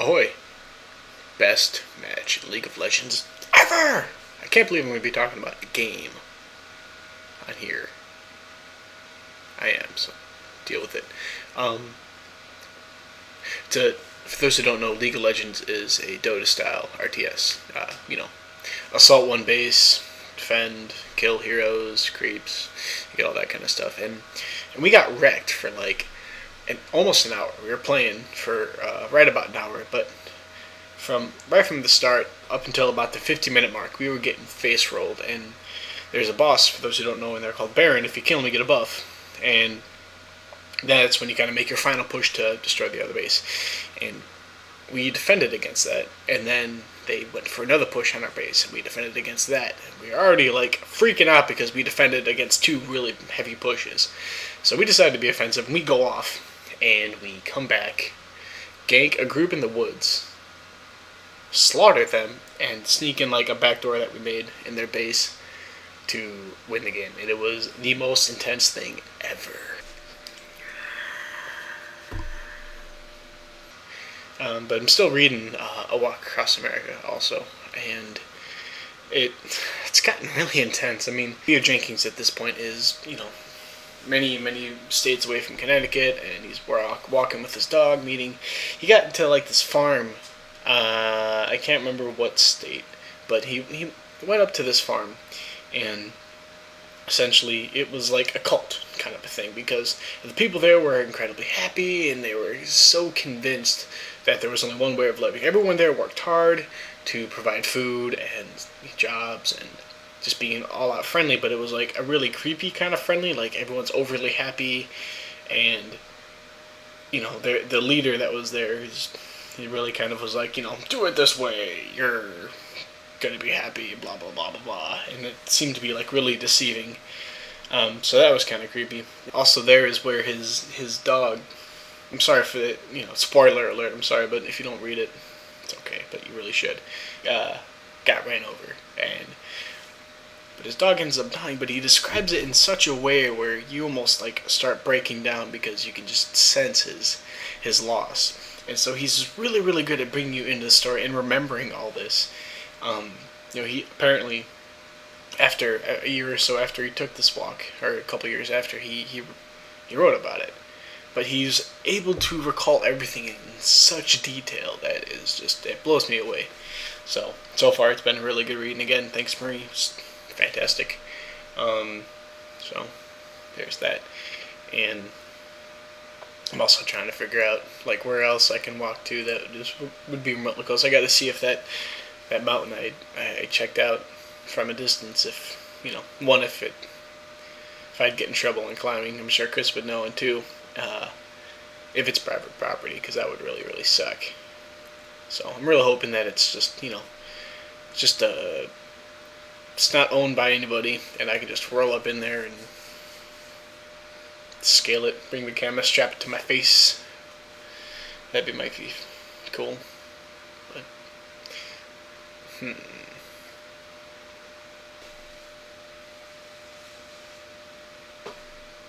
Ahoy! Best match in League of Legends ever! I can't believe I'm going to be talking about a game on here. I am, so deal with it. Um, for those who don't know, League of Legends is a Dota style RTS. Assault one base, defend, kill heroes, creeps, you get all that kind of stuff. And we got wrecked for like almost an hour. We were playing for right about an hour, but right from the start up until about the 50-minute mark, we were getting face rolled. And there's a boss, for those who don't know, and they're called Baron. If you kill him, you get a buff, and that's when you kind of make your final push to destroy the other base. And we defended against that, and then they went for another push on our base, and we defended against that. And we were already like freaking out because we defended against two really heavy pushes. So we decided to be offensive, and we go off, and we come back, gank a group in the woods, slaughter them, and sneak in like a backdoor that we made in their base to win the game. And it was the most intense thing ever. But I'm still reading A Walk Across America also, and it's gotten really intense. I mean, Theo Jenkins at this point is, many states away from Connecticut, and he's walking with his dog, he got into like this farm, I can't remember what state, but he went up to this farm, and essentially it was like a cult kind of a thing, because the people there were incredibly happy, and they were so convinced that there was only one way of living. Everyone there worked hard to provide food and jobs and just being all out friendly, but it was like a really creepy kind of friendly, like everyone's overly happy, and the leader that was there, he really kind of was like, do it this way, you're gonna be happy, blah blah blah blah blah, and it seemed to be like really deceiving. So that was kind of creepy. Also, there is where his dog. I'm sorry for the spoiler alert. I'm sorry, but if you don't read it, it's okay. But you really should. Got ran over, but his dog ends up dying. But he describes it in such a way where you almost like start breaking down because you can just sense his loss. And so he's really really good at bringing you into the story and remembering all this. He apparently, after a year or so after he took this walk, or a couple years after, he wrote about it. But he's able to recall everything in such detail that it blows me away. So far it's been a really good reading. Again, thanks Marie, it's fantastic. So there's that, and I'm also trying to figure out like where else I can walk to that just would be remotely close. I got to see if that mountain I checked out from a distance, if if I'd get in trouble in climbing. I'm sure Chris would know, and two, if it's private property, because that would really really suck. So I'm really hoping that it's just it's not owned by anybody, and I can just roll up in there and scale it, bring the camera, strap it to my face. Might be cool. But